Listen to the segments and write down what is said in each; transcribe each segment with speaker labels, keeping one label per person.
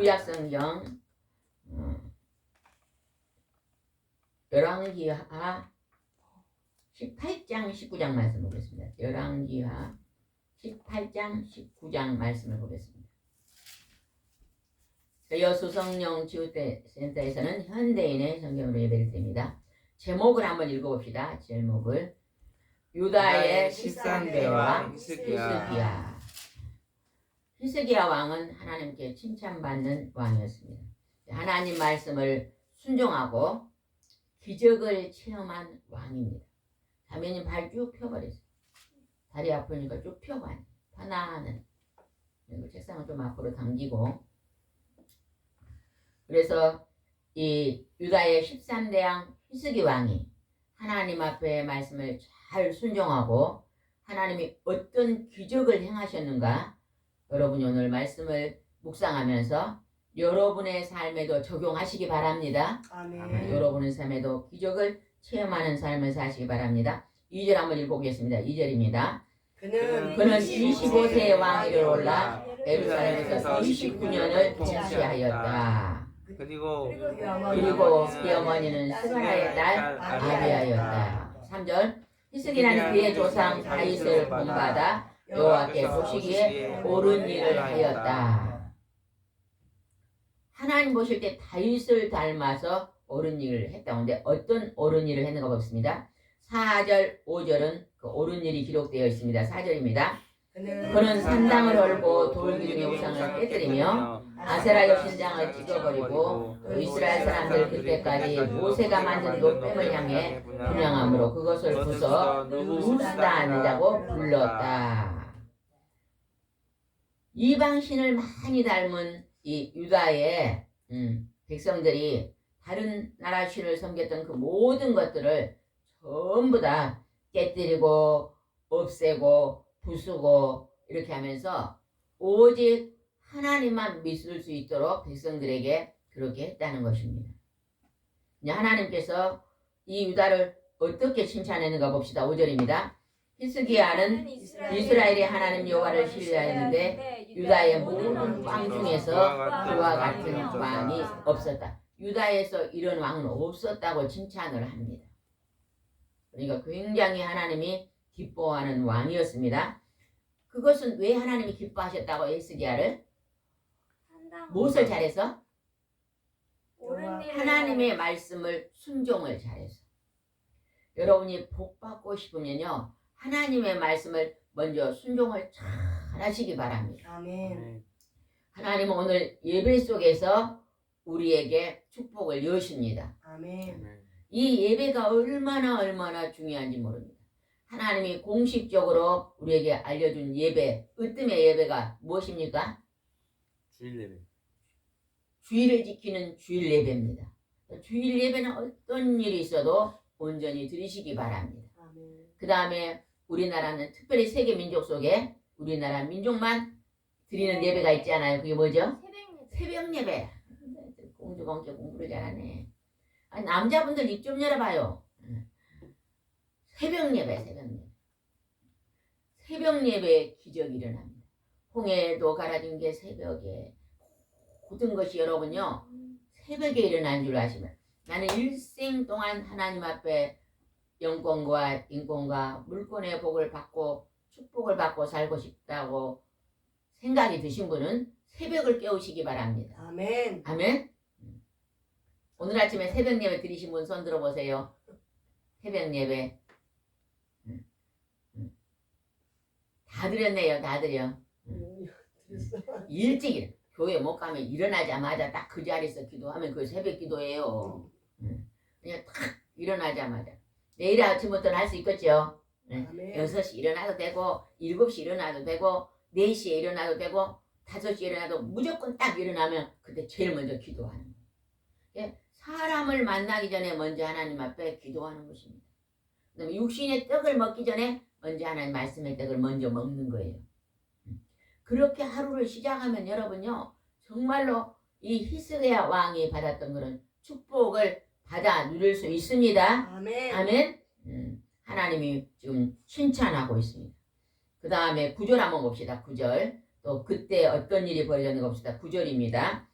Speaker 1: 구약성경 열왕기하 18장 19장 말씀 보겠습니다. 열왕기하 18장 19장 말씀을 보겠습니다. 여수성령 치유센터에서는 현대인의 성경으로 예배를 드립니다. 제목을 한번 읽어봅시다. 제목을 유다의 13대 왕 히스기야. 히스기야 왕은 하나님께 칭찬받는 왕이었습니다. 하나님 말씀을 순종하고 기적을 체험한 왕입니다. 자매님 발 쭉 펴버렸어요. 다리 아프니까 쭉 펴고 앉아. 편안한. 그리고 책상을 좀 앞으로 당기고. 그래서 이 유다의 13대 왕 히스기 왕이 하나님 앞에 말씀을 잘 순종하고 하나님이 어떤 기적을 행하셨는가 여러분이 오늘 말씀을 묵상하면서 여러분의 삶에도 적용하시기 바랍니다.
Speaker 2: 아멘.
Speaker 1: 여러분의 삶에도 기적을 체험하는 삶을 사시기 바랍니다. 2절 한번 읽어보겠습니다. 2절입니다.
Speaker 2: 그는
Speaker 1: 25세의 왕위를 올라 예루살렘에서 29년을 통치하였다.
Speaker 2: 그리고
Speaker 1: 그의 어머니는 스가랴의 딸 아비아였다. 3절 히스기야는 그의 조상 다윗을 본받아 여호와께 보시기에 옳은 일을 하였다. 하나님 보실 때 다윗을 닮아서 옳은 일을 했다고 하는데 어떤 옳은 일을 했는가 보겠습니다. 4절 5절은 그 옳은 일이 기록되어 있습니다. 4절입니다. 그는 산당을 헐고 돌기둥의 우상을 깨뜨리며 아세라 엽신장을 찍어버리고 이스라엘 사람들 그때까지 모세가 만든 노뱀을 향해 분향함으로 그것을 부숴 누스다라고 불렀다. 이방신을 많이 닮은 이 유다의 백성들이 다른 나라 신을 섬겼던 그 모든 것들을 전부 다 깨뜨리고 없애고 부수고 이렇게 하면서 오직 하나님만 믿을 수 있도록 백성들에게 그렇게 했다는 것입니다. 하나님께서 이 유다를 어떻게 칭찬했는가 봅시다. 5절입니다. 히스기야는 이스라엘의 하나님 여호와를 신뢰하였는데 유다의 모든 왕 중에서 그와 같은 왕이 없었다. 유다에서 이런 왕은 없었다고 칭찬을 합니다. 그러니까 굉장히 하나님이 기뻐하는 왕이었습니다. 그것은 왜 하나님이 기뻐하셨다고 히스기야를? 무엇을 잘해서? 하나님의 말씀을 순종을 잘해서. 여러분이 복 받고 싶으면요, 하나님의 말씀을 먼저 순종을 잘 하시기 바랍니다.
Speaker 2: 아멘.
Speaker 1: 하나님은 오늘 예배 속에서 우리에게 축복을 여십니다.
Speaker 2: 아멘.
Speaker 1: 이 예배가 얼마나 중요한지 모릅니다. 하나님이 공식적으로 우리에게 알려준 예배, 으뜸의 예배가 무엇입니까?
Speaker 3: 주일 예배.
Speaker 1: 주일을 지키는 주일 예배입니다. 주일 예배는 어떤 일이 있어도 온전히 드리시기 바랍니다. 그 다음에 우리나라는 특별히 세계 민족 속에 우리나라 민족만 드리는 예배가 있잖아요. 그게 뭐죠? 새벽 예배. 공주가 엄청 공부를 잘하네. 아니, 남자분들 입 좀 열어봐요. 새벽 예배. 새벽 예배에 기적이 일어납니다. 홍해도 갈아진 게 새벽에, 모든 것이 여러분요 새벽에 일어난 줄 아시면, 나는 일생 동안 하나님 앞에 영권과 인권과 물권의 복을 받고 축복을 받고 살고 싶다고 생각이 드신 분은 새벽을 깨우시기 바랍니다.
Speaker 2: 아멘.
Speaker 1: 아멘. 오늘 아침에 새벽 예배 드리신 분 손 들어보세요. 새벽 예배 다 드렸네요. 다 드려. 일찍 일어. 교회 못 가면 일어나자마자 딱 그 자리에서 기도하면 그게 새벽 기도예요. 그냥 탁 일어나자마자. 내일 아침부터는 할 수 있겠죠. 6시 일어나도 되고 7시 일어나도 되고 4시에 일어나도 되고 5시에 일어나도 무조건 딱 일어나면 그때 제일 먼저 기도하는 거예요. 사람을 만나기 전에 먼저 하나님 앞에 기도하는 것입니다. 그다음에 육신의 떡을 먹기 전에 먼저 하나님 말씀의 떡을 먼저 먹는 거예요. 그렇게 하루를 시작하면 여러분요 정말로 이 히스기야 왕이 받았던 그런 축복을 받아 누릴 수 있습니다.
Speaker 2: 아멘.
Speaker 1: 아멘. 하나님이 지금 칭찬하고 있습니다. 그 다음에 9절 한번 봅시다. 9절. 또 그때 어떤 일이 벌어졌는가 봅시다. 9절입니다.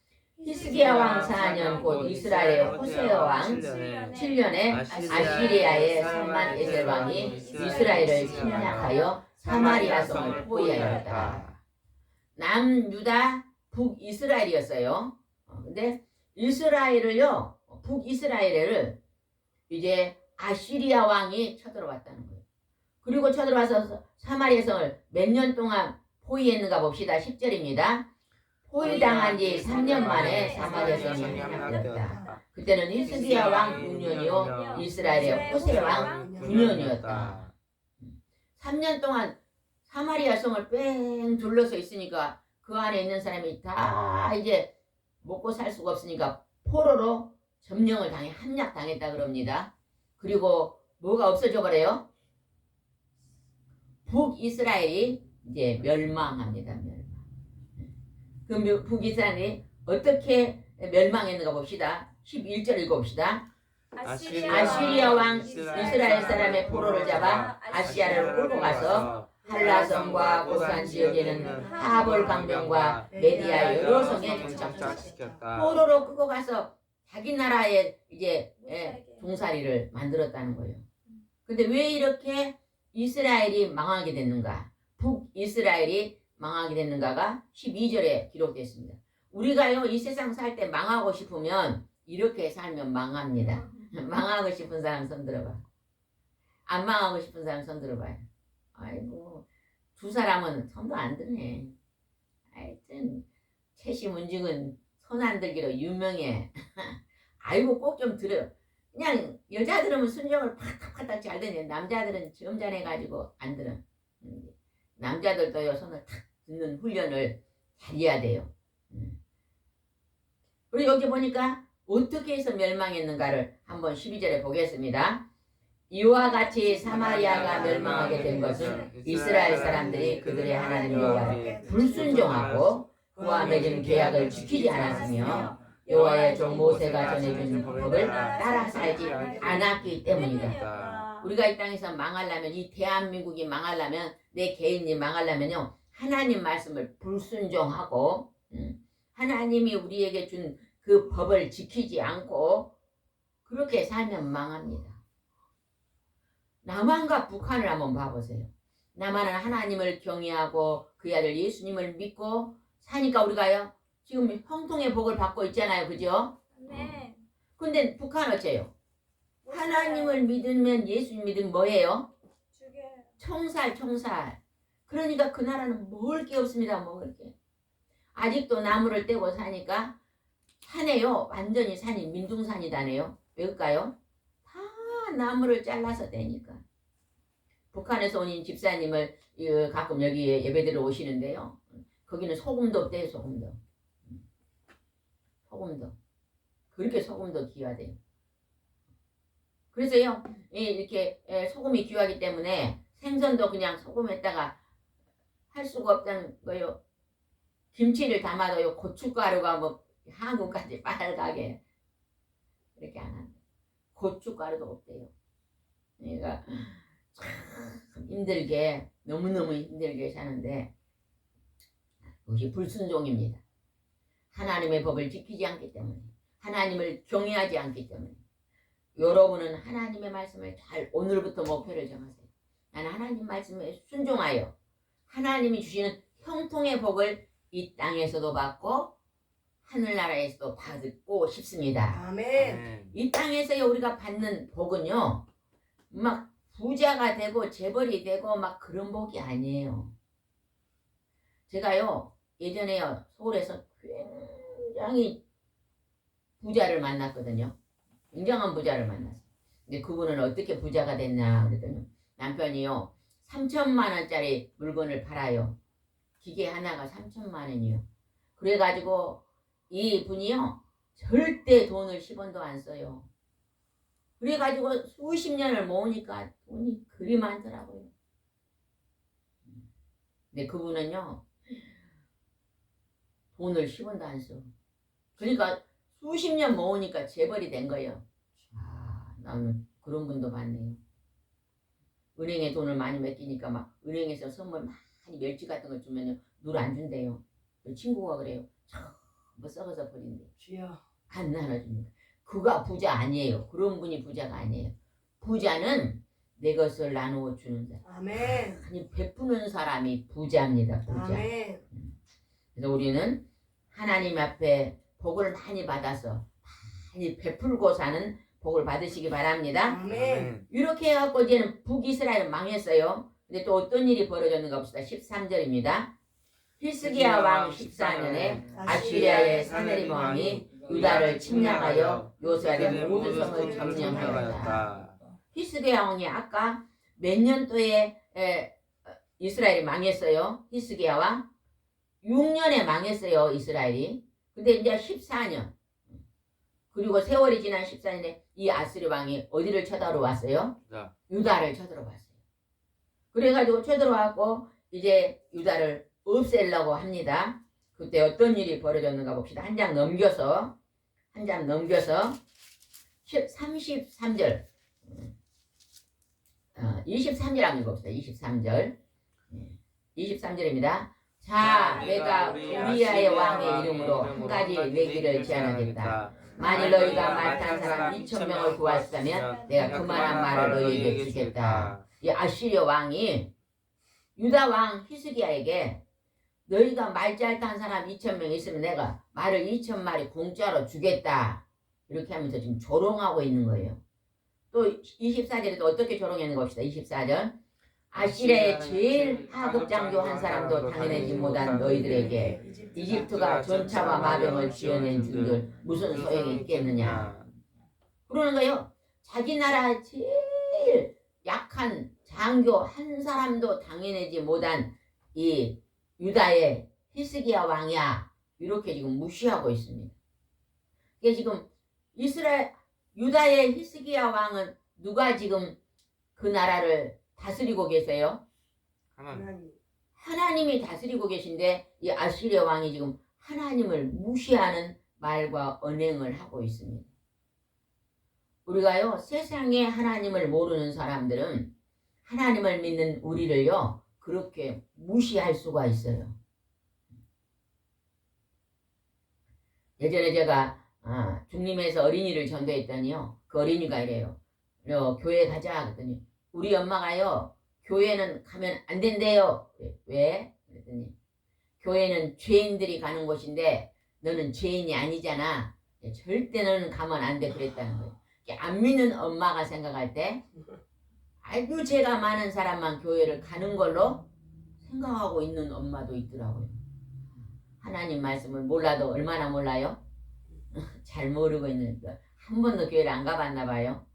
Speaker 1: 히스기야 왕 4년 곧 이스라엘의 호세아 왕 7년에 아시리아의 살만에셀 왕이 이스라엘을 침략하여 사마리아 성을 포위하였다. 남유다 북이스라엘이었어요. 근데 이스라엘을요, 북이스라엘을 이제 아시리아 왕이 쳐들어왔다는 거예요. 그리고 쳐들어와서 사마리아 성을 몇 년 동안 포위했는가 봅시다. 10절입니다. 포위당한 지 3년 만에 사마리아 성이 함락되었다. 그때는 히스기야 왕 6년이요 이스라엘의 호세아 왕 9년이었다. 3년 동안 사마리아 성을 뺑 둘러서 있으니까 그 안에 있는 사람이 다 이제 먹고 살 수가 없으니까 포로로 점령을 당해 함락당했다 그럽니다. 그리고 뭐가 없어져 버려요? 북이스라엘이 이제 멸망합니다. 그 북이스라엘이 어떻게 멸망했는가 봅시다. 11절 읽어봅시다. 아시리아 왕 이스라엘 사람의 포로를 잡아 아시아를 끌고 가서 한라성과 고산 지역에는 하볼 강병과 메디아 여러 성에 정착시켰다. 포로로 끌고 가서 자기 나라에 이제 종살이를 만들었다는 거예요. 근데 왜 이렇게 이스라엘이 망하게 됐는가? 북이스라엘이 망하게 됐는가가 12절에 기록되어 있습니다. 우리가요 이 세상 살 때 망하고 싶으면 이렇게 살면 망합니다. 망하고 싶은 사람 손 들어봐. 안 망하고 싶은 사람 손 들어봐요. 아이고 두 사람은 손도 안 드네. 하여튼 채시문직은 손 안 들기로 유명해. 아이고 꼭 좀 들어. 그냥 여자 들으면 순종을 팍팍팍 잘 되네. 남자들은 점잖해가지고 안 들어. 남자들도요 손을 탁 듣는 훈련을 잘 해야 돼요. 그리고 여기 보니까 어떻게 해서 멸망했는가를 한번 12절에 보겠습니다. 이와 같이 사마리아가 멸망하게 된 것은 이스라엘 사람들이 그들의 하나님 여호와를 불순종하고 그와 맺은 계약을 지키지 않았으며 여호와의 종 모세가 전해준 법을 따라 살지 않았기 때문이다. 우리가 이 땅에서 망하려면, 이 대한민국이 망하려면, 내 개인이 망하려면요 하나님 말씀을 불순종하고 하나님이 우리에게 준 그 법을 지키지 않고 그렇게 살면 망합니다. 남한과 북한을 한번 봐보세요. 나만은 하나님을 경외하고 그의 아들 예수님을 믿고 사니까 우리가요 지금 형통의 복을 받고 있잖아요. 그죠?
Speaker 2: 네.
Speaker 1: 근데 북한 어째요? 하나님을 믿으면 예수님 믿으면 뭐예요?
Speaker 2: 죽여요.
Speaker 1: 총살. 그러니까 그 나라는 먹을 게 없습니다. 먹을 게. 아직도 나무를 떼고 사니까 산에요. 완전히 산이 민둥산이다네요. 왜일까요? 다 나무를 잘라서 떼니까. 북한에서 온 집사님을 가끔 여기 예배드리러 오시는데요. 거기는 소금도 없대요. 소금도. 그렇게 소금도 귀하대요. 그래서요 이렇게 소금이 귀하기 때문에 생선도 그냥 소금에다가 할 수가 없다는 거요. 김치를 담아도요 고춧가루가 뭐 한국까지 빨갛게 이렇게 안 한다. 고춧가루도 없대요. 그러니까 참 힘들게 너무너무 힘들게 사는데 그것이 불순종입니다. 하나님의 법을 지키지 않기 때문에 하나님을 경외하지 않기 때문에 여러분은 하나님의 말씀을 잘 오늘부터 목표를 정하세요. 나는 하나님 말씀에 순종하여 하나님이 주시는 형통의 복을 이 땅에서도 받고 하늘나라에서도 받고 싶습니다.
Speaker 3: 아멘.
Speaker 1: 이 땅에서 우리가 받는 복은요 막 부자가 되고 재벌이 되고 막 그런 복이 아니에요. 제가요 예전에요 서울에서 굉장히 부자를 만났거든요. 굉장한 부자를 만났어요. 근데 그분은 어떻게 부자가 됐냐 그랬더니 남편이요 3천만 원짜리 물건을 팔아요. 기계 하나가 3천만 원이요. 그래가지고 이 분이요 절대 돈을 10원도 안 써요. 그래가지고 수십 년을 모으니까 돈이 그리 많더라고요. 근데 그분은요 돈을 10원도 안 써. 그러니까 수십 년 모으니까 재벌이 된 거예요. 아, 나는 그런 분도 봤네요. 은행에 돈을 많이 맡기니까 막 은행에서 선물 많이 멸치 같은 거 주면요 누를 안 준대요. 친구가 그래요. 전부 썩어서 버린대.
Speaker 3: 주여.
Speaker 1: 안 나눠줍니다. 그가 부자 아니에요. 그런 분이 부자가 아니에요. 부자는 내 것을 나누어 주는 사람.
Speaker 3: 아멘.
Speaker 1: 아니 베푸는 사람이 부자입니다. 부자.
Speaker 3: 아멘.
Speaker 1: 그래서 우리는 하나님 앞에 복을 많이 받아서 많이 베풀고 사는 복을 받으시기 바랍니다.
Speaker 3: 아멘.
Speaker 1: 이렇게 해갖고 이제는 북이스라엘은 망했어요. 근데 또 어떤 일이 벌어졌는가 봅시다. 13절입니다. 히스기야 왕 14년에 아시리아의 사네립 왕이 유다를 침략하여 요새의 모든 성을 점령하였다. 히스기야 왕이 아까 몇 년도에 이스라엘이 망했어요. 히스기야 왕 6년에 망했어요. 이스라엘이. 근데 이제 14년 그리고 세월이 지난 14년에 이 아스리 왕이 어디를 쳐들어 왔어요? 유다를 쳐들어 왔어요. 그래가지고 쳐들어왔고 이제 유다를 없애려고 합니다. 그때 어떤 일이 벌어졌는가 봅시다. 한 장 넘겨서 33절 23절 한번 읽어봅시다. 23절입니다. 자, 내가 우리아의 왕의 이름으로 한 가지 얘기를 제안하겠다. 만일 너희가 말탄 사람 2,000명을 구하였다면 내가 그만한 말을 너희에게 주겠다. 이 아시리아 왕이 유다 왕 히스기야에게 너희가 말 잘 탄 사람 2,000명 있으면 내가 말을 2,000마리 공짜로 주겠다. 이렇게 하면서 지금 조롱하고 있는 거예요. 또 24절에도 어떻게 조롱했는가 봅시다. 24절 아시리아의 제일 하급 장교 한 사람도 당해내지 못한 너희들에게 이집트가 전차와 마병을 지어낸 줄들 무슨 소용이 있겠느냐. 그러는 거예요. 자기 나라 제일 약한 장교 한 사람도 당해내지 못한 이 유다의 히스기야 왕이야. 이렇게 지금 무시하고 있습니다. 이게 지금 유다의 히스기야 왕은 누가 지금 그 나라를 다스리고 계세요? 하나님이 다스리고 계신데 이 아시리아 왕이 지금 하나님을 무시하는 말과 언행을 하고 있습니다. 우리가요 세상에 하나님을 모르는 사람들은 하나님을 믿는 우리를요 그렇게 무시할 수가 있어요. 예전에 제가 중림에서 어린이를 전도했더니요 그 어린이가 이래요. 교회 가자 그랬더니 우리 엄마가요 교회는 가면 안 된대요. 왜? 그랬더니 교회는 죄인들이 가는 곳인데 너는 죄인이 아니잖아. 절대 너는 가면 안 돼. 그랬다는 거예요. 안 믿는 엄마가 생각할 때 아주 죄가 많은 사람만 교회를 가는 걸로 생각하고 있는 엄마도 있더라고요. 하나님 말씀을 몰라도 얼마나 몰라요? 잘 모르고 있는, 한 번도 교회를 안 가봤나 봐요.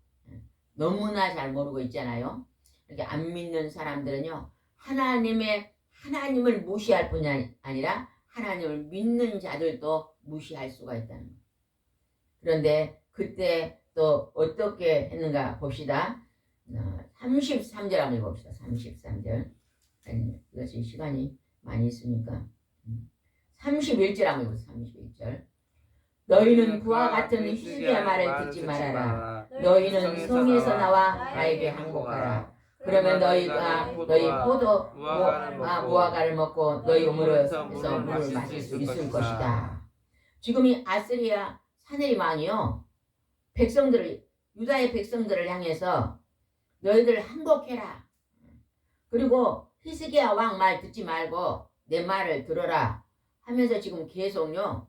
Speaker 1: 너무나 잘 모르고 있잖아요. 이렇게 안 믿는 사람들은요, 하나님을 무시할 뿐이 아니라 하나님을 믿는 자들도 무시할 수가 있다는 거예요. 그런데 그때 또 어떻게 했는가 봅시다. 33절 한번 읽어봅시다. 33절. 이것이 시간이 많이 있으니까. 31절 한번 읽어봅시다. 31절. 너희는 그와 같은 희스기야 말을 듣지 말아라. 너희는 성에서 나와 나에게 항복하라. 그러면 너희가 너희 무화과를 먹고 너희 우물에서 물을 마실 수 있을 것이다. 지금 이 아스리아 사내립 왕이요, 유다의 백성들을 향해서 너희들 항복해라. 그리고 히스기야 왕 말 듣지 말고 내 말을 들어라 하면서 지금 계속요,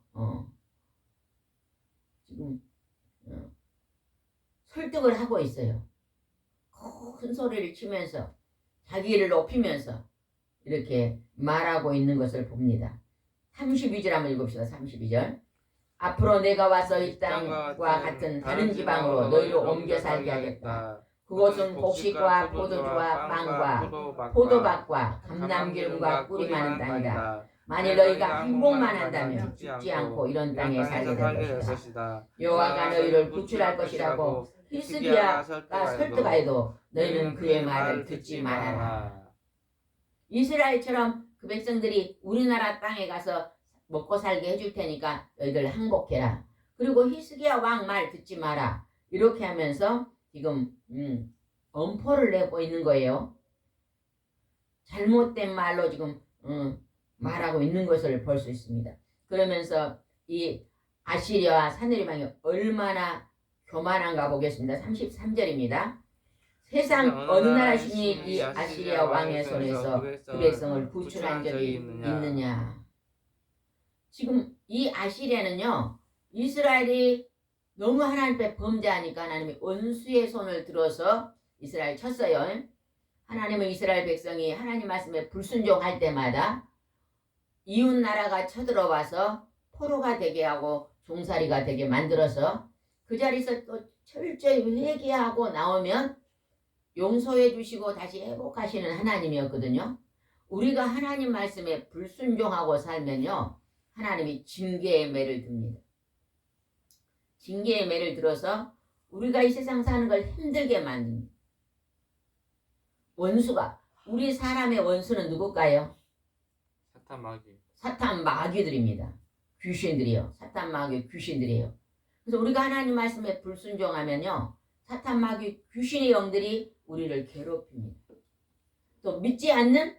Speaker 1: 지금 설득을 하고 있어요. 큰 소리를 치면서 자기를 높이면서 이렇게 말하고 있는 것을 봅니다. 32절 한번 읽읍시다. 32절. 앞으로 내가 와서 이 땅과 같은 다른 지방으로 너희를 옮겨 살게 하겠다. 그곳은 곡식과 포도주와 빵과 포도밭과 감람기름과 꿀이 많은 땅이다. 만일 너희가 항복만 한다면 죽지 않고 이런 땅에 살게 될 것이다. 여호와가 너희를 구출할 것이라고 히스기야가 설득하여도 너희는 그의 말을 듣지 말아라. 이스라엘처럼 그 백성들이 우리나라 땅에 가서 먹고 살게 해줄 테니까 너희들 항복해라. 그리고 히스기야 왕 말 듣지 마라. 이렇게 하면서 지금 엄포를 내고 있는 거예요. 잘못된 말로 지금 말하고 있는 것을 볼 수 있습니다. 그러면서 이 아시리아와 사내립 왕이 얼마나 교만한가 보겠습니다. 33절입니다. 세상 어느 나라 신이 이 아시리아 왕의 손에서 그 백성을 구출한 적이 있느냐. 지금 이 아시리아는요, 이스라엘이 너무 하나님 앞에 범죄하니까 하나님이 원수의 손을 들어서 이스라엘 쳤어요. 하나님은 이스라엘 백성이 하나님 말씀에 불순종할 때마다 이웃 나라가 쳐들어와서 포로가 되게 하고 종살이가 되게 만들어서 그 자리에서 또 철저히 회개하고 나오면 용서해 주시고 다시 회복하시는 하나님이었거든요. 우리가 하나님 말씀에 불순종하고 살면요, 하나님이 징계의 매를 듭니다. 징계의 매를 들어서 우리가 이 세상 사는 걸 힘들게 만듭니다. 원수가, 우리 사람의 원수는 누굴까요?
Speaker 2: 사탄 마귀.
Speaker 1: 사탄 마귀들입니다. 귀신들이요. 사탄 마귀 귀신들이에요. 그래서 우리가 하나님 말씀에 불순종하면요, 사탄 마귀 귀신의 영들이 우리를 괴롭힙니다. 또 믿지 않는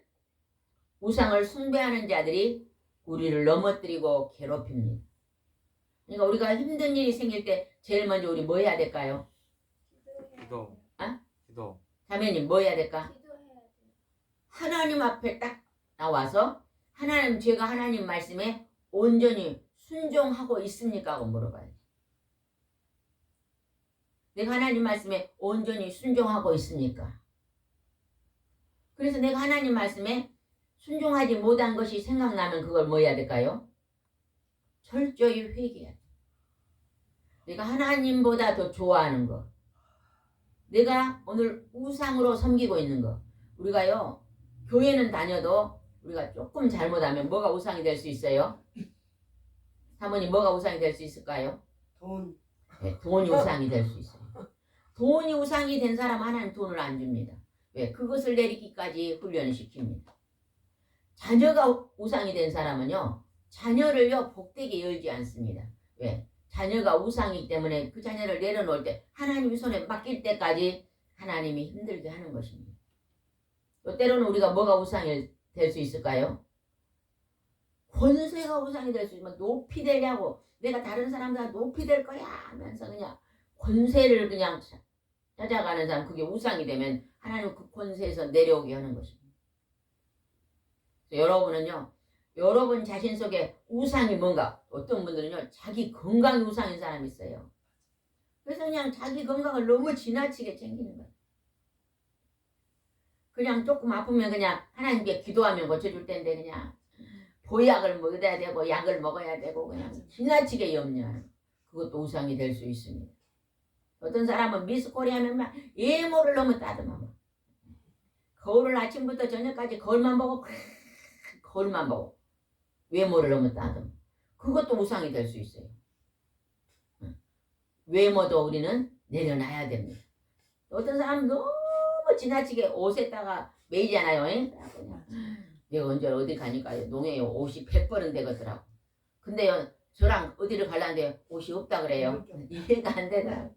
Speaker 1: 우상을 숭배하는 자들이 우리를 넘어뜨리고 괴롭힙니다. 그러니까 우리가 힘든 일이 생길 때 제일 먼저 우리 뭐 해야 될까요?
Speaker 2: 기도. 기도.
Speaker 1: 자매님 뭐 해야 될까? 하나님 앞에 딱 나와서 하나님, 제가 하나님 말씀에 온전히 순종하고 있습니까? 하고 물어봐요. 내가 하나님 말씀에 온전히 순종하고 있습니까? 그래서 내가 하나님 말씀에 순종하지 못한 것이 생각나면 그걸 뭐 해야 될까요? 철저히 회개해야 돼. 내가 하나님보다 더 좋아하는 거, 내가 오늘 우상으로 섬기고 있는 거, 우리가요, 교회는 다녀도 우리가 조금 잘못하면 뭐가 우상이 될 수 있어요? 사모님, 뭐가 우상이 될 수 있을까요?
Speaker 3: 돈.
Speaker 1: 네, 돈이 우상이 될 수 있어요. 돈이 우상이 된 사람 하나는 돈을 안 줍니다. 왜? 그것을 내리기까지 훈련을 시킵니다. 자녀가 우상이 된 사람은요, 자녀를요 복되게 열지 않습니다. 왜? 자녀가 우상이기 때문에 그 자녀를 내려놓을 때 하나님 손에 맡길 때까지 하나님이 힘들게 하는 것입니다. 또 때로는 우리가 뭐가 우상이 될 수 있을까요? 권세가 우상이 될 수 있으면 높이 되려고, 내가 다른 사람보다 높이 될 거야 하면서 그냥 권세를 그냥 찾아가는 사람 그게 우상이 되면 하나님 그 권세에서 내려오게 하는 것입니다. 여러분은요. 여러분 자신 속에 우상이 뭔가 어떤 분들은요. 자기 건강이 우상인 사람이 있어요. 그래서 그냥 자기 건강을 너무 지나치게 챙기는 거예요. 그냥 조금 아프면 그냥 하나님께 기도하면 고쳐줄 텐데 그냥 보약을 먹어야 되고 약을 먹어야 되고 그냥 지나치게 염려하는 그것도 우상이 될 수 있습니다. 어떤 사람은 미스코리 하면 막 예모를 너무 따듬어. 거울을 아침부터 저녁까지 거울만 보고 거울만 보고 외모를 너무 따듬어. 그것도 우상이 될 수 있어요. 외모도 우리는 내려놔야 됩니다. 어떤 사람은 너무 지나치게 옷에다가 매이잖아요. 내가 언제 어디 가니까 농에 옷이 100벌은 되겠더라고. 근데요 저랑 어디를 가려는데 옷이 없다 그래요. 이해가 안 되더라고.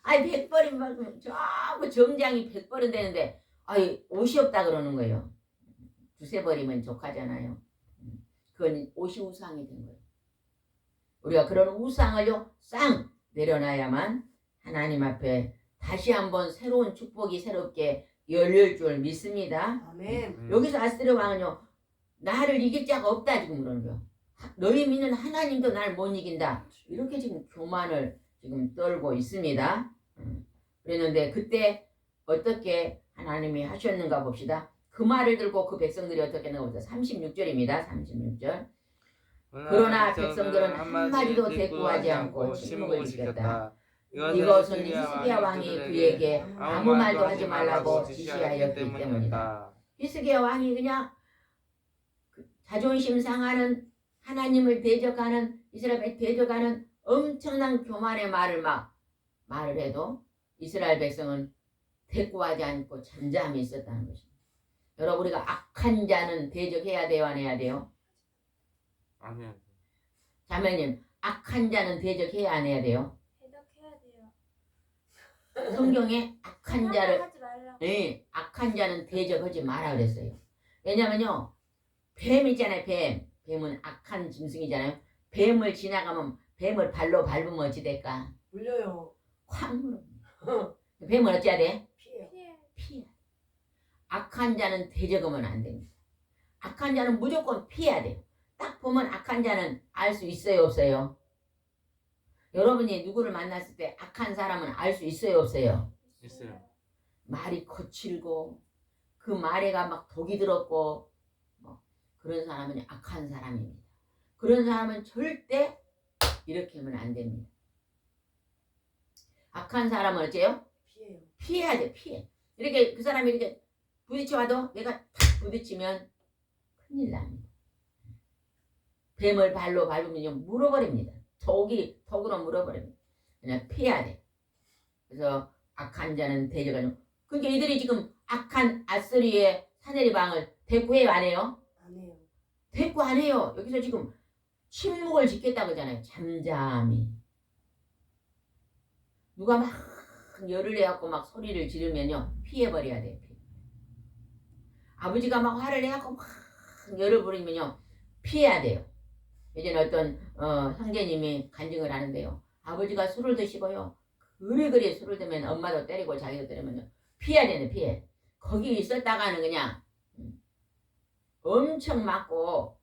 Speaker 1: 아니 100벌이면 전부 정장이 100벌은 되는데 아니 옷이 없다 그러는 거예요. 두세 벌이면 족하잖아요. 그건 옷이 우상이 된 거예요. 우리가 그런 우상을요 쌍 내려놔야만 하나님 앞에 다시 한번 새로운 축복이 새롭게 열릴 줄 믿습니다.
Speaker 3: 아멘.
Speaker 1: 여기서 아스테르 왕은요 나를 이길 자가 없다 지금 그러는 거예요. 너희 믿는 하나님도 날 못 이긴다. 이렇게 지금 교만을 지금 떨고 있습니다. 그랬는데 그때 어떻게 하나님이 하셨는가 봅시다. 그 말을 들고 그 백성들이 어떻게 했는가 봅시다. 36절입니다. 36절. 그러나 백성들은 한마디도 대꾸하지 않고 침묵을 지켰다. 이것은 히스기야 왕이 그에게 아무 말도 하지 말라고 지시하였기 때문이다. 히스기야 왕이 그냥 자존심 상하는 하나님을 대적하는 이스라엘 대적하는 엄청난 교만의 말을 해도 이스라엘 백성은 대꾸하지 않고 잠잠히 있었다는 것입니다. 여러분 우리가 악한 자는 대적해야 돼요 안 해야 돼요?
Speaker 2: 아멘.
Speaker 1: 자매님 악한 자는 대적해야 안 해야 돼요?
Speaker 4: 대적해야 돼요.
Speaker 1: 성경에 악한 자를
Speaker 4: 하지 말라고.
Speaker 1: 네, 악한 자는 대적하지 마라 그랬어요. 왜냐면요 뱀 있잖아요. 뱀은 악한 짐승이잖아요. 뱀을 지나가면 뱀을 발로 밟으면 어찌 될까?
Speaker 3: 물려요.
Speaker 1: 확 물어. 뱀은 어찌해야 돼?
Speaker 3: 피해요.
Speaker 1: 피해. 악한 자는 대적하면 안 됩니다. 악한 자는 무조건 피해야 돼요. 딱 보면 악한 자는 알 수 있어요 없어요? 여러분이 누구를 만났을 때 악한 사람은 알 수 있어요 없어요?
Speaker 2: 있어요.
Speaker 1: 말이 거칠고 그 말에가 막 독이 들었고 뭐 그런 사람은 악한 사람입니다. 그런 사람은 절대 이렇게 하면 안 됩니다. 악한 사람은 어째요?
Speaker 3: 피해요.
Speaker 1: 피해야 돼. 피해. 이렇게 그 사람이 이렇게 부딪혀와도 내가 탁 부딪히면 큰일 납니다. 뱀을 발로 밟으면 물어버립니다. 턱으로 물어버립니다. 그냥 피해야 돼. 그래서 악한 자는 대적하는. 그러니까 이들이 지금 악한 아스리의 사내리방을 대꾸해요 안 해요?
Speaker 3: 안 해요.
Speaker 1: 대꾸 안 해요. 여기서 지금 침묵을 지켰다고 하잖아요. 잠잠히. 누가 막 열을 내갖고 막 소리를 지르면요 피해버려야 돼요. 아버지가 막 화를 내갖고 막 열을 부리면요 피해야 돼요. 예전에 어떤 형제님이 간증을 하는데요. 아버지가 술을 드시고요 그리 술을 들면 엄마도 때리고 자기도 때리면요 피해야 되네. 피해. 거기 있었다가는 그냥 엄청 맞고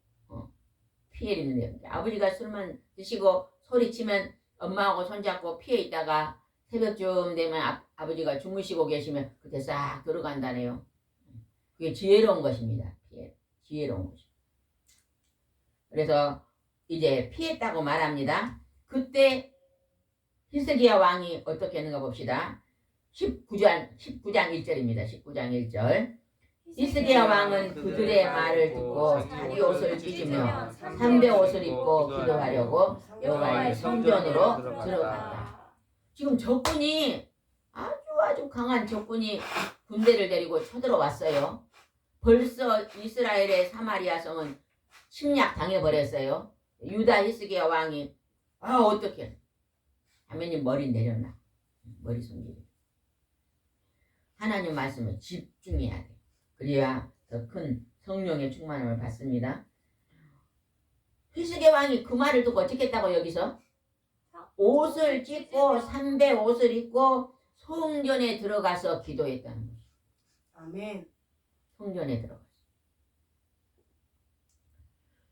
Speaker 1: 피해를 입는데요. 아버지가 술만 드시고 소리치면 엄마하고 손잡고 피해 있다가 새벽쯤 되면 아버지가 주무시고 계시면 그때 싹 들어간다네요. 그게 지혜로운 것입니다. 지혜로운 것입니다. 그래서 이제 피했다고 말합니다. 그때 히스기야 왕이 어떻게 했는가 봅시다. 19장 1절입니다. 19장 1절. 히스기야 왕은 그들의 말을 듣고 자기 옷을 찢으며 삼배 옷을 입고 기도하려고 여호와의 성전으로 들어갔다. 지금 적군이 아주 강한 적군이 군대를 데리고 쳐들어왔어요. 벌써 이스라엘의 사마리아 성은 침략 당해버렸어요. 유다 히스기야 왕이 어떡해. 하면님 머리 내려놔. 머리 손질해. 하나님 말씀에 집중해야 돼. 그래야 더 큰 성령의 충만함을 받습니다. 히스기야 왕이 그 말을 듣고 어떻게 했다고 여기서? 옷을 찢고 삼배 옷을 입고 성전에 들어가서 기도했다는 거죠.
Speaker 3: 아멘.
Speaker 1: 성전에 들어갔어.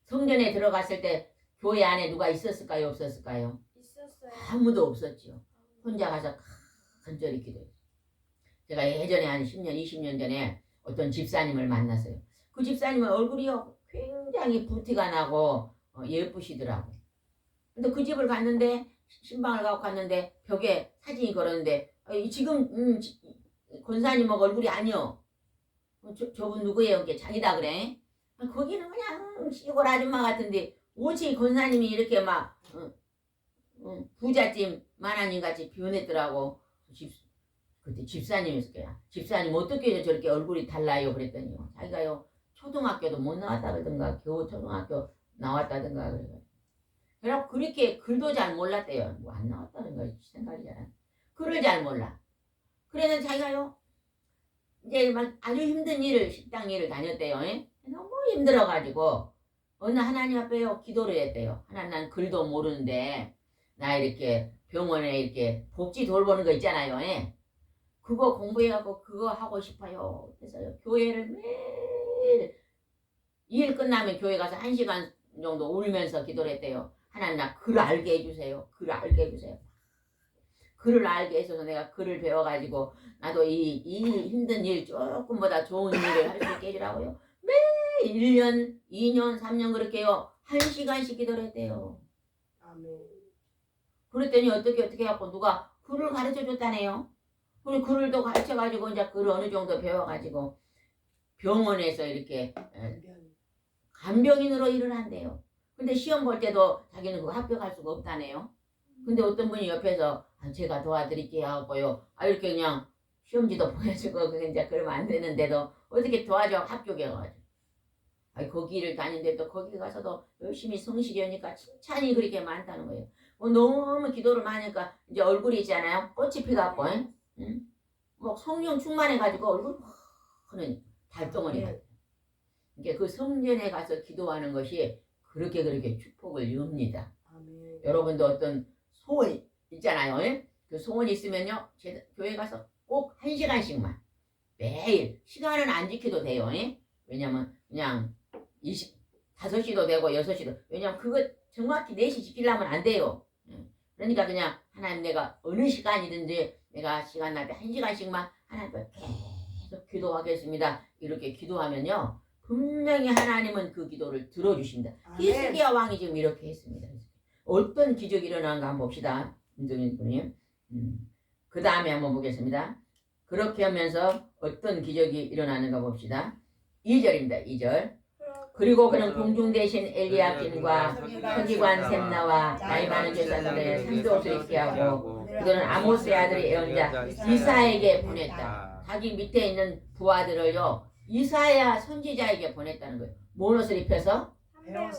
Speaker 1: 성전에 들어갔을 때 교회 안에 누가 있었을까요? 없었을까요?
Speaker 4: 있었어요.
Speaker 1: 아무도 없었지요. 혼자 가서 간절히 기도했어요. 제가 예전에 한 10년, 20년 전에 어떤 집사님을 만났어요. 그 집사님은 얼굴이요 굉장히 부티가 나고 예쁘시더라고요. 근데 그 집을 갔는데 신방을 가고 갔는데 벽에 사진이 걸었는데 지금 권사님하고 얼굴이 아니요. 저분 누구예요? 이게 자기다 그래. 거기는 그냥 시골 아줌마 같은데 오직 권사님이 이렇게 막 부잣집 만화님 같이 변했더라고. 그때 집사님이었을 거야. 집사님 어떻게 해서 저렇게 얼굴이 달라요? 그랬더니요. 자기가요 초등학교도 못 나왔다 그러던가 겨우 초등학교 나왔다던가 그래가지고. 그래갖고 그렇게 글도 잘 몰랐대요. 뭐 안 나왔다던가 생각이 잘 안. 글을 잘 몰라. 그래서 자기가요 이제 막 아주 힘든 일을 식당 일을 다녔대요. 너무 힘들어가지고 어느 하나님 앞에요 기도를 했대요. 하나님 난 글도 모르는데 나 이렇게 병원에 이렇게 복지 돌보는 거 있잖아요. 그거 공부해갖고 그거 하고 싶어요. 그래서 교회를 매일 일 끝나면 교회 가서 1시간 정도 울면서 기도를 했대요. 하나님 나 글 알게 해주세요. 글 알게 해주세요. 글을 알게 해줘서 내가 글을 배워가지고 나도 이 힘든 일 조금보다 좋은 일을 할 수 있게 해주라고요. 매일 1년, 2년, 3년 그렇게요. 1시간씩 기도를 했대요.
Speaker 3: 아멘.
Speaker 1: 그랬더니 어떻게 해갖고 누가 글을 가르쳐 줬다네요. 그리고 글을 또 가르쳐가지고 이제 글을 어느 정도 배워가지고 병원에서 이렇게 간병인으로 일을 한대요. 근데 시험 볼 때도 자기는 그거 합격할 수가 없다네요. 근데 어떤 분이 옆에서 제가 도와드릴게요 하고요. 이렇게 그냥 시험지도 보여주고 그게 이제 그러면 안 되는데도 어떻게 도와줘 합격해가지고. 거기를 다니는데도 거기 가서도 열심히 성실히 하니까 칭찬이 그렇게 많다는 거예요. 너무 기도를 많이 하니까 이제 얼굴이 있잖아요. 꽃이 피갖고, 뭐 성령 충만해가지고 얼굴 하는 달덩어리 같아요. 그러니까 그 성전에 가서 기도하는 것이 그렇게 축복을 줍니다.
Speaker 3: 아멘.
Speaker 1: 여러분도 어떤 소원 있잖아요. 그 소원 있으면요, 교회 가서 꼭 1시간씩만 매일 시간은 안 지켜도 돼요. 왜냐면 그냥 5시도 되고 6시도 왜냐면 그거 정확히 4시 지키려면 안 돼요. 그러니까 그냥 하나님 내가 어느 시간이든지 내가 시간 날 때 1시간씩만 하나님께 계속 기도하겠습니다. 이렇게 기도하면요 분명히 하나님은 그 기도를 들어주십니다. 히스기야 왕이 지금 이렇게 했습니다. 어떤 기적이 일어나는가 한번 봅시다. 김동윤님. 그 다음에 한번 보겠습니다. 그렇게 하면서 어떤 기적이 일어나는가 봅시다. 2절입니다. 2절. 그리고 그는 공중 대신 엘리야kim과 서기관 셈나와 나이 많은 제사장들의 산도옷을 입게 하고 그들은 아모스의 아들의 예언자 이사야에게 보냈다. 자기 밑에 있는 부하들을요 이사야 선지자에게 보냈다는 거예요. 뭔 옷을 입혀서?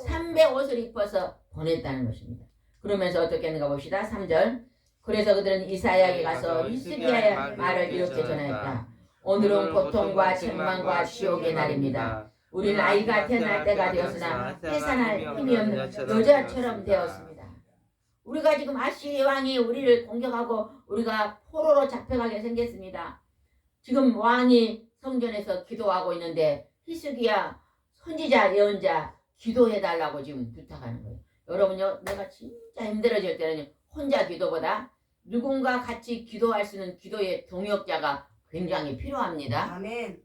Speaker 1: 삼배 옷을 입혀서 보냈다는 것입니다. 그러면서 어떻게 했는가 봅시다. 3절. 그래서 그들은 이사야에게 가서 히스기야의 말을 이렇게 전하였다. 오늘은 고통과 책망과 치욕의 날입니다. 우리는 아이가 태어날 때가 되었으나 해산할 힘이 없는 여자처럼 되었습니다. 우리가 지금 아시리 왕이 우리를 공격하고 우리가 포로로 잡혀가게 생겼습니다. 지금 왕이 성전에서 기도하고 있는데 히스기야 선지자 예언자 기도해달라고 지금 부탁하는 거예요. 여러분요 내가 진짜 힘들어질 때는 혼자 기도보다 누군가 같이 기도할 수 있는 기도의 동역자가 굉장히 필요합니다.
Speaker 3: 아멘.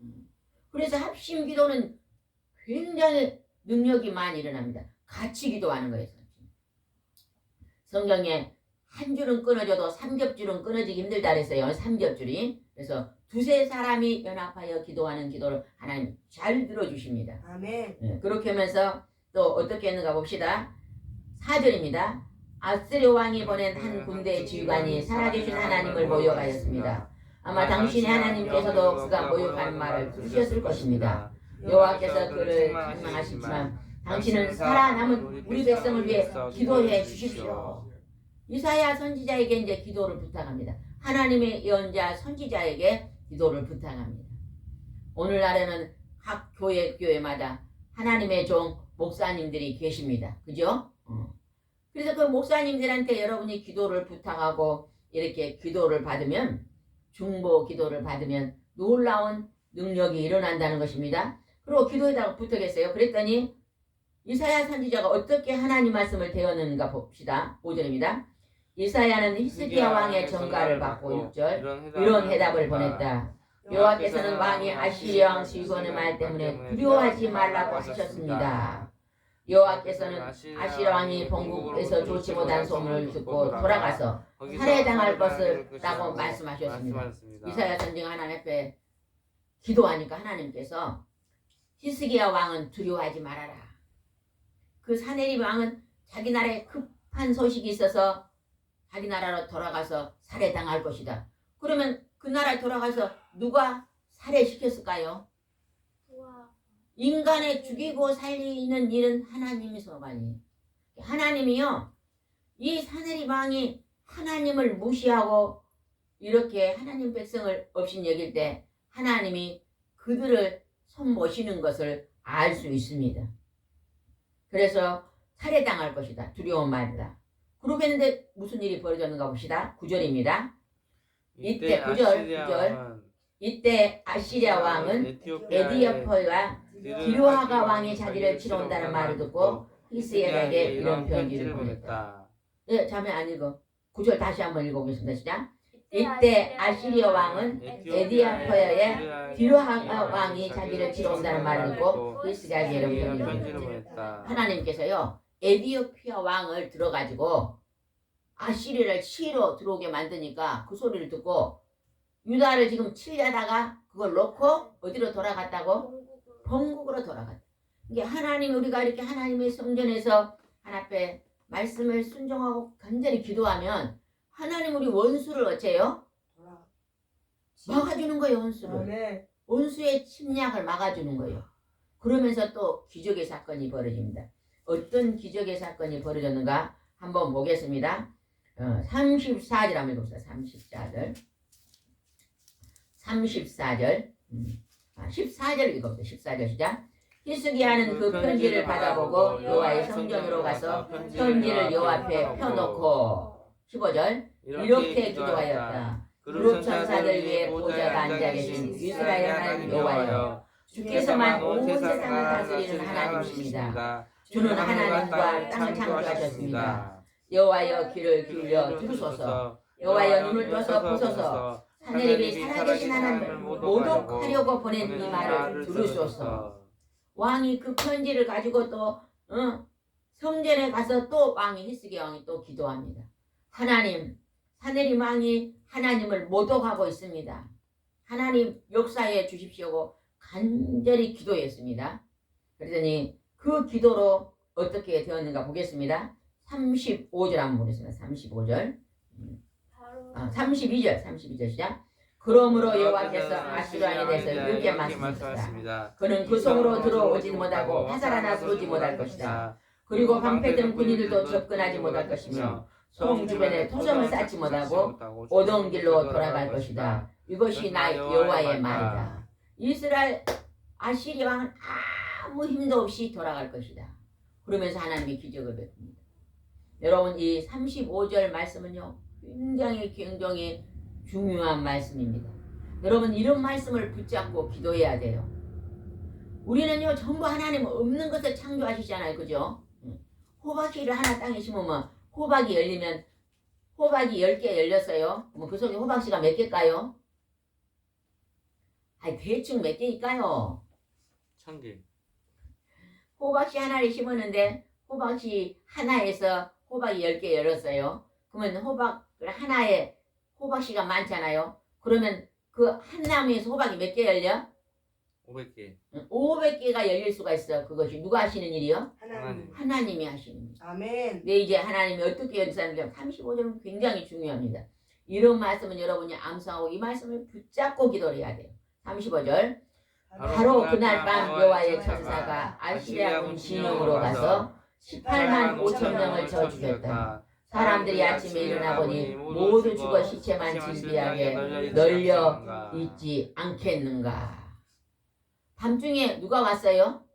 Speaker 1: 그래서 합심 기도는 굉장히 능력이 많이 일어납니다. 같이 기도하는 거예요. 성경에 한 줄은 끊어져도 삼겹줄은 끊어지기 힘들다 그랬어요. 삼겹줄이. 그래서 두세 사람이 연합하여 기도하는 기도를 하나님 잘 들어주십니다.
Speaker 3: 아멘.
Speaker 1: 그렇게 하면서 또 어떻게 했는가 봅시다. 4절입니다. 아스르 왕이 보낸 한 군대의 지휘관이 살아계신 하나님을 모욕하였습니다. 아마 당신의 하나님께서도 그가 모욕하는 말을 들으셨을 것입니다. 여호와께서 그를 책망하시지만 당신은 살아남은 우리 백성을 위해 기도해 주십시오. 이사야 선지자에게 이제 기도를 부탁합니다. 하나님의 예언자 선지자에게 기도를 부탁합니다. 오늘날에는 각 교회마다 하나님의 종 목사님들이 계십니다. 그죠? 그래서 그 목사님들한테 여러분이 기도를 부탁하고 이렇게 기도를 받으면 중보 기도를 받으면 놀라운 능력이 일어난다는 것입니다. 그리고 기도에다가 부탁했어요. 그랬더니 이사야 선지자가 어떻게 하나님 말씀을 대었는가 봅시다. 5절입니다. 이사야는 히스기야 왕의 전가를 받고 6절 이런 해답을 보냈다. 여호와께서는 왕이 아시리아 왕 시건의 말 때문에 두려워하지 말라고 하셨습니다. 여호와께서는 아시리아 왕이 본국에서 좋지 못한 소문을 듣고 돌아가서 살해당할 것을 라고 말씀하셨습니다. 이사야 선지가 하나님 앞에 기도하니까 하나님께서 히스기야 왕은 두려워하지 말아라. 그 사네립 왕은 자기 나라에 급한 소식이 있어서 자기 나라로 돌아가서 살해당할 것이다. 그러면 그 나라에 돌아가서 누가 살해시켰을까요? 인간의 죽이고 살리는 일은 하나님이서만이. 하나님이요. 이 사네립 왕이 하나님을 무시하고 이렇게 하나님 백성을 없인 여길 때 하나님이 그들을 손보시는 것을 알 수 있습니다. 그래서 살해당할 것이다. 두려운 말이다. 그러겠는데 무슨 일이 벌어졌는가 봅시다. 9절입니다. 이때 9절 이때 아시리아 왕은 에디오피아와 디르하가 왕이 자기를 치러 온다는 말을 듣고 히스기야에게 이런 편지를 보냈다. 네, 자매 안 읽어. 9절 다시 한번 읽어보겠습니다. 시작. 이때 아시리아 왕은 에디오피아의 디르하가 왕이 자기를 치러 온다는 말을 듣고 히스기야에게 이런 편지를 보냈다. 하나님께서요 에디오피아 왕을 들어가지고 아시리를 치러 들어오게 만드니까 그 소리를 듣고 유다를 지금 치려다가 그걸 놓고 어디로 돌아갔다고? 본국으로 돌아갔다. 이게 하나님 우리가 이렇게 하나님의 성전에서 하나님 앞에 말씀을 순종하고 간절히 기도하면 하나님 우리 원수를 어째요? 막아주는 거예요. 원수를. 원수의 침략을 막아주는 거예요. 그러면서 또 기적의 사건이 벌어집니다. 어떤 기적의 사건이 벌어졌는가 한번 보겠습니다. 34절 한번 읽읍시다. 34절 14절 읽어봅시다. 14절 시작. 히스기야는 그 편지를 받아보고 여호와의 성전으로 가서 편지를 여호와 앞에 펴놓고 15절 이렇게 기도하였다. 그룹 천사들 위에 보좌가 앉아 계신 이스라엘 하나님 여호와여 주께서만 온 세상을 다스리는 하나님이십니다. 주는 하나님과 땅을 창조하셨습니다. 여호와여 귀를 기울여 들으소서. 여호와여 눈을 떠서 보소서. 하늘이 살아계신 하나님을 모독하려고 보낸 이 말을 들으소서. 왕이 그 편지를 가지고 또 성전에 가서 또 왕이 히스기야 왕이 또 기도합니다. 하나님, 사네립 왕이 하나님을 모독하고 있습니다. 하나님 역사해 주십시오. 간절히 기도했습니다. 그러더니 그 기도로 어떻게 되었는가 보겠습니다. 35절 한번 보겠습니다. 35절. 32절 시작. 그러므로 여호와께서 아시리아 왕에 대해서 이렇게 말씀하셨다. 그는 그 성으로 들어오지 못하고 화살 하나 쏘지 못할 것이다. 그리고 방패든 군인들도 접근하지 못할 것이며 성 주변에 토성을 쌓지 못하고 오던 길로 돌아갈 것이다. 이것이 나 여호와의 말이다. 이스라엘 아시리아 왕은 아무 힘도 없이 돌아갈 것이다. 그러면서 하나님이 기적을 베풉니다. 여러분 이 35절 말씀은요 굉장히 중요한 말씀입니다. 여러분 이런 말씀을 붙잡고 기도해야 돼요. 우리는요 전부 하나님 없는 것을 창조하시잖아요. 그죠? 호박씨를 하나 땅에 심으면 호박이 열리면 호박이 10개 열렸어요. 그럼 그 속에 호박씨가 몇 개일까요? 아니 대충 몇 개일까요?
Speaker 2: 1000개.
Speaker 1: 호박씨 하나를 심었는데 호박씨 하나에서 호박이 10개 열었어요. 그러면 호박 하나에 호박씨가 많잖아요. 그러면 그 한 나무에서 호박이 몇 개 열려?
Speaker 2: 500개.
Speaker 1: 500개가 열릴 수가 있어. 그것이 누가 하시는 일이요?
Speaker 3: 하나님.
Speaker 1: 하나님이 하시는 일.
Speaker 3: 아멘.
Speaker 1: 네, 이제 하나님이 어떻게 역사하는지 35절은 굉장히 중요합니다. 이런 말씀은 여러분이 암송하고 이 말씀을 붙잡고 기도를 해야 돼요. 35절 바로 그날 밤 여호와의 천사가 아시리아 군 진영으로 가서 18만 5천 명을 쳐 죽였다. 사람들이 아침에 일어나 보니 모두 죽어 시체만 진비하게 널려 있지 않겠는가. 밤중에 누가 왔어요?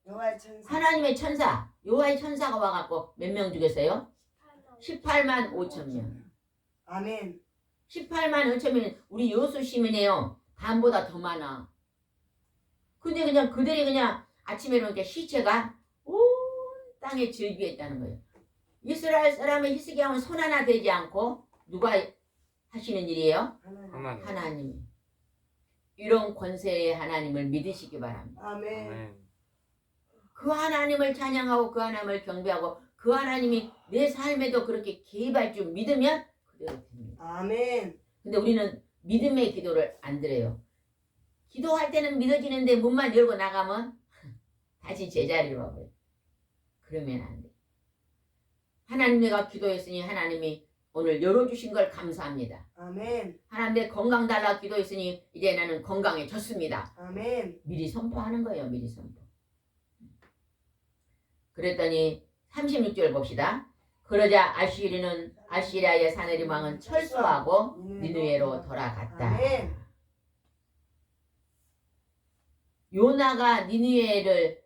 Speaker 3: 여호와의 천사.
Speaker 1: 하나님의 천사. 여호와의 천사가 와갖고 몇 명 죽였어요? 18만 5천 명.
Speaker 3: 아멘.
Speaker 1: 18만 5천명 우리 여수 시민이에요. 반보다 더 많아. 근데 그냥 그들이 그냥 아침에 일어나니까 시체가 온 땅에 즐비했다는 거예요. 이스라엘 사람의 히스기야는 손 하나 대지 않고 누가 하시는 일이에요?
Speaker 2: 하나님.
Speaker 1: 하나님이. 이런 권세의 하나님을 믿으시기 바랍니다.
Speaker 3: 아멘.
Speaker 2: 아멘.
Speaker 1: 그 하나님을 찬양하고 그 하나님을 경배하고 그 하나님이 내 삶에도 그렇게 개입할 줄 믿으면 그대로 됩니다.
Speaker 3: 아멘.
Speaker 1: 근데 우리는 믿음의 기도를 안 드려요. 기도할 때는 믿어지는데 문만 열고 나가면 다시 제자리로 와버려요. 그러면 안 돼. 하나님 내가 기도했으니 하나님이 오늘 열어주신 걸 감사합니다.
Speaker 3: 아멘.
Speaker 1: 하나님 내 건강 달라 기도했으니 이제 나는 건강해졌습니다.
Speaker 3: 아멘.
Speaker 1: 미리 선포하는 거예요. 미리 선포. 그랬더니 36절 봅시다. 그러자 아시리아의 사내림 왕은 철수하고 니느웨로 돌아갔다.
Speaker 3: 아멘.
Speaker 1: 요나가 니느웨를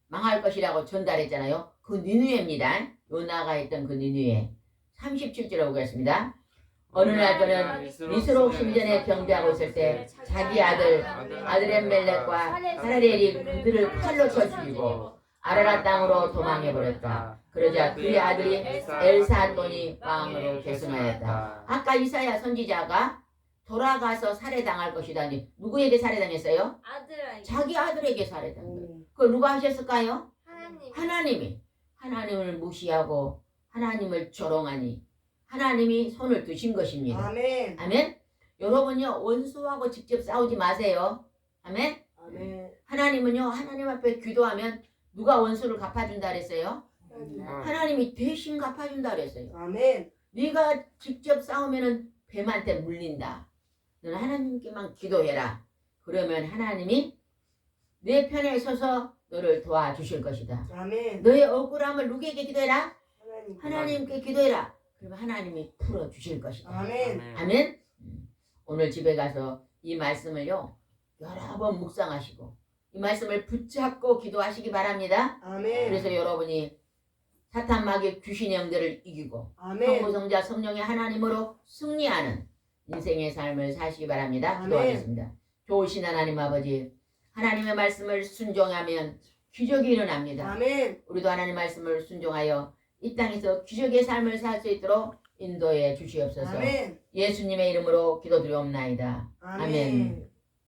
Speaker 1: 망할 것이라고 전달했잖아요. 그 니느웨입니다. 요나가 했던 그 니느웨. 37절에 보겠습니다. 어느 날 그는 미스록 신전에 경배하고 있을 때 자기 아들 아드렛멜렉과 사라렐이 그들을 칼로 쳐 죽이고 아라라 땅으로 도망해버렸다. 그러자 그의 아들이 엘사돈이 왕으로 계승하였다. 아까 이사야 선지자가 돌아가서 살해당할 것이다니 누구에게 살해당했어요?
Speaker 4: 아들에게.
Speaker 1: 자기 아들에게 살해당했어요. 그걸 누가 하셨을까요?
Speaker 4: 하나님.
Speaker 1: 하나님이. 하나님을 무시하고 하나님을 조롱하니 하나님이 손을 드신 것입니다.
Speaker 3: 아멘.
Speaker 1: 아멘. 여러분요 원수하고 직접 싸우지 마세요. 아멘.
Speaker 3: 아멘.
Speaker 1: 하나님은요 하나님 앞에 기도하면 누가 원수를 갚아준다 그랬어요? 하나님이 대신 갚아준다 그랬어요.
Speaker 3: 아멘.
Speaker 1: 네가 직접 싸우면은 뱀한테 물린다. 너는 하나님께만 기도해라. 그러면 하나님이 내 편에 서서 너를 도와주실 것이다.
Speaker 3: 아멘.
Speaker 1: 너의 억울함을 누구에게 기도해라?
Speaker 3: 하나님.
Speaker 1: 하나님께 기도해라. 그러면 하나님이 풀어주실 것이다.
Speaker 3: 아멘.
Speaker 1: 아멘. 오늘 집에 가서 이 말씀을요 여러 번 묵상하시고 이 말씀을 붙잡고 기도하시기 바랍니다.
Speaker 3: 아멘.
Speaker 1: 그래서 여러분이 사탄 마귀 귀신의 영들을 이기고
Speaker 3: 아멘.
Speaker 1: 성부성자 성령의 하나님으로 승리하는 인생의 삶을 사시기 바랍니다.
Speaker 3: 아멘.
Speaker 1: 기도하겠습니다. 좋으신 하나님 아버지, 하나님의 말씀을 순종하면 기적이 일어납니다.
Speaker 3: 아멘.
Speaker 1: 우리도 하나님 말씀을 순종하여 이 땅에서 기적의 삶을 살 수 있도록 인도해 주시옵소서.
Speaker 3: 아멘.
Speaker 1: 예수님의 이름으로 기도드리옵나이다.
Speaker 3: 아멘.
Speaker 1: 아멘.